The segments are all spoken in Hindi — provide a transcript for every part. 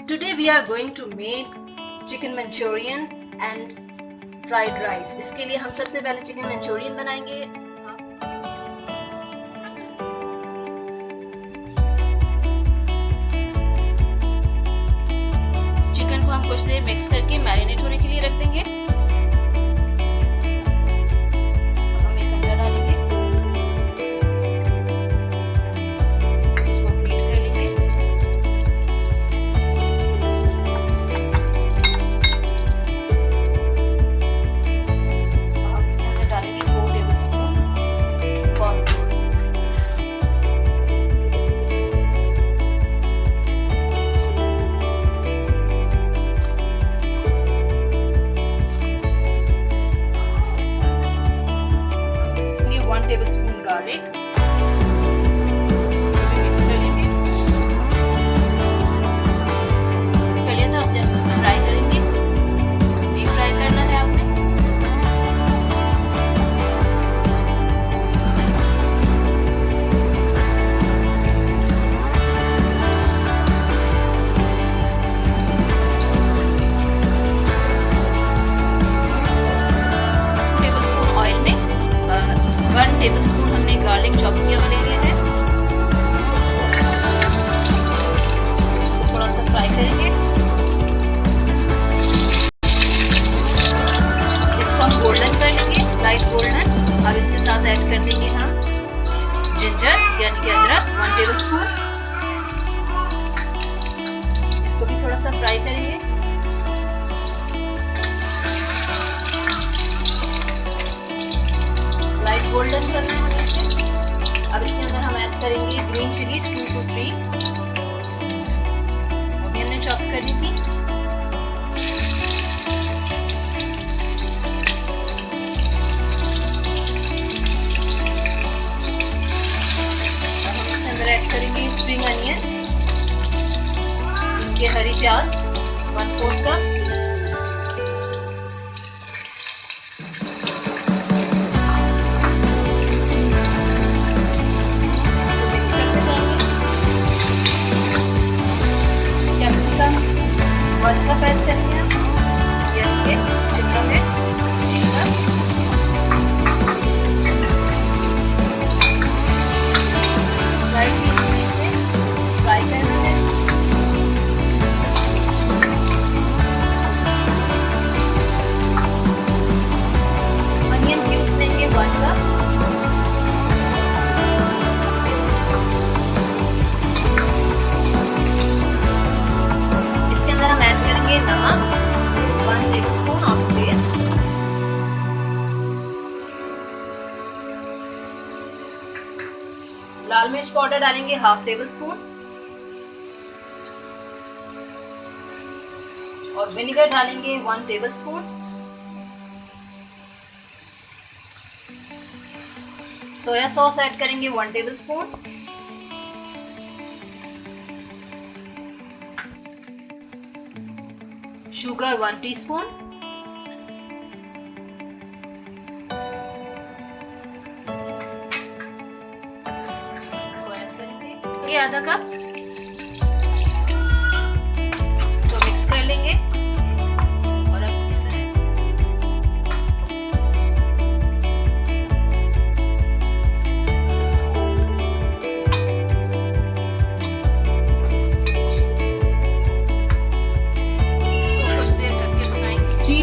Today we are going to make chicken Manchurian and fried rice. इसके लिए हम सबसे पहले चिकन मंचूरियन बनाएंगे। चिकन को हम कुछ देर मिक्स करके मैरिनेट होने के लिए रख देंगे। टेबलस्पून गार्लिक, इसको भी मिक्स कर लेंगे। कर लिया था, उसे फ्राई करेंगे। डीप फ्राई करना है आपने। टेबलस्पून ऑयल में 1 टेबलस्पून हमने गार्लिक चॉप किया हुआ ले लिया है। थोड़ा सा फ्राई करेंगे। इसको हम गोल्डन कर लेंगे, लाइट गोल्डन। अब इसके साथ ऐड कर देंगे हम जिंजर यानी कि अदरक 1 टेबलस्पून। इसको भी थोड़ा सा फ्राई करेंगे। लाइट गोल्डन करना है इसे। अब इसके अंदर हम ऐड करेंगे ग्रीन चिलीज 2 to 3, अभी हमने चॉप करनी थी। अब हम इसके अंदर ऐड करेंगे स्प्रिंग अनियन, इनके हरी प्याज 1/4 कप। और इसका पैक करेंगे हम ये जितना है फ्राई करना है। अनियन क्यूब्स लेंगे 1 कप। हम ऐड करेंगे नमक 1 टेबलस्पून ऑफ टेस्ट। लाल मिर्च पाउडर डालेंगे 1/2 टेबलस्पून और विनेगर डालेंगे 1 टेबलस्पून। सोया सॉस ऐड करेंगे 1 टेबलस्पून। Sugar 1 teaspoon. ये आधा कप। इसको मिक्स कर लेंगे और अब इसके अंदर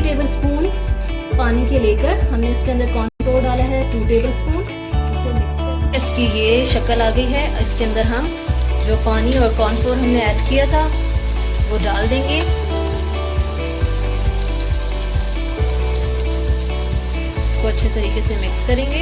टेबलस्पून पानी के लेकर हमने इसके अंदर कॉर्नफ्लोर डाला है 2 टेबलस्पून। इसे मिक्स कर इसकी ये शक्ल आ गई है। इसके अंदर हम जो पानी और कॉर्नफ्लोर हमने ऐड किया था वो डाल देंगे। इसको अच्छे तरीके से मिक्स करेंगे।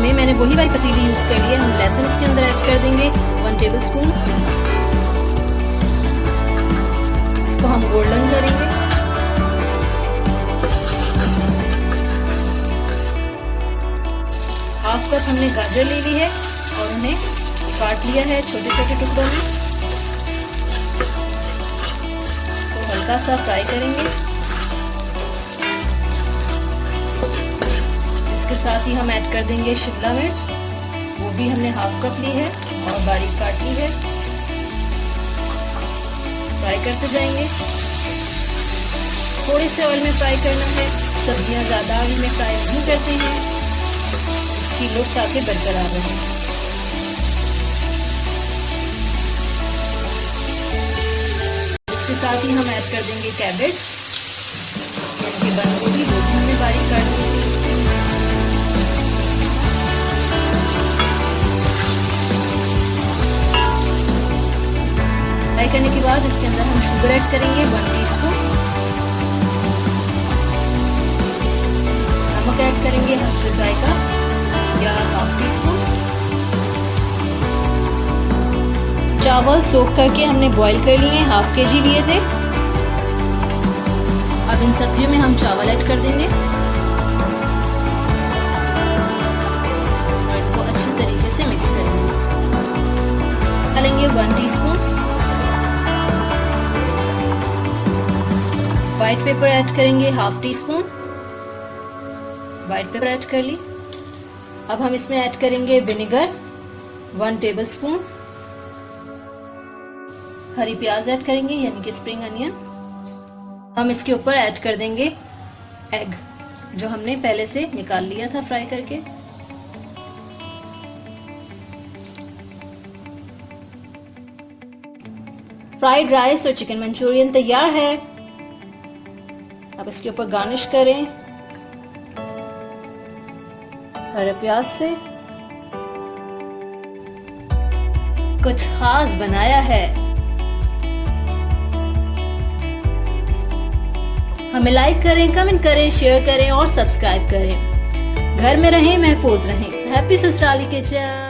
में मैंने वही वाली पतीली यूज कर ली है। हम लहसुन इसके अंदर ऐड कर देंगे 1 टेबलस्पून। इसको हम गोल्डन करेंगे। हाफ कप हमने गाजर ले ली है और उन्हें काट लिया है छोटे छोटे टुकड़ों में। तो हल्का सा फ्राई करेंगे। इसके साथ ही हम ऐड कर देंगे शिमला मिर्च, वो भी हमने हाफ कप ली है और बारीक काट ली है। फ्राई करते जाएंगे। थोड़े से ऑयल में फ्राई करना है। सब्जियां ज़्यादा ऑयल में फ्राई नहीं करते हैं, इसकी लुक ताकि बरकरार रहे। इसके साथ ही हम ऐड कर देंगे कैबेज, यानी कि बंद गोभी, वो भी हमने बारीक काट ली थी। फ्राई करने के बाद इसके अंदर हम शुगर ऐड करेंगे 1 टीस्पून। नमक ऐड करेंगे हल्का जायका या हाफ टीस्पून। चावल सोख करके हमने बॉईल कर लिए, हाफ केजी लिए थे। अब इन सब्जियों में हम चावल ऐड कर देंगे और इनको अच्छी तरीके से मिक्स करेंगे। डालेंगे 1 टीस्पून व्हाइट पेपर ऐड करेंगे, half teaspoon white paper add कर ली। अब हम इसमें ऐड करेंगे विनेगर 1 टेबलस्पून। हरी प्याज ऐड करेंगे यानी कि स्प्रिंग अनियन। हम इसके ऊपर ऐड कर देंगे एग, जो हमने पहले से निकाल लिया था फ्राई करके। फ्राइड राइस और चिकन मंचूरियन तैयार है। अब इसके ऊपर गार्निश करें हरे प्याज से। कुछ खास बनाया है। हमें लाइक करें, कमेंट करें, शेयर करें और सब्सक्राइब करें। घर में रहें, महफूज रहें। हैप्पी ससुराली किचन।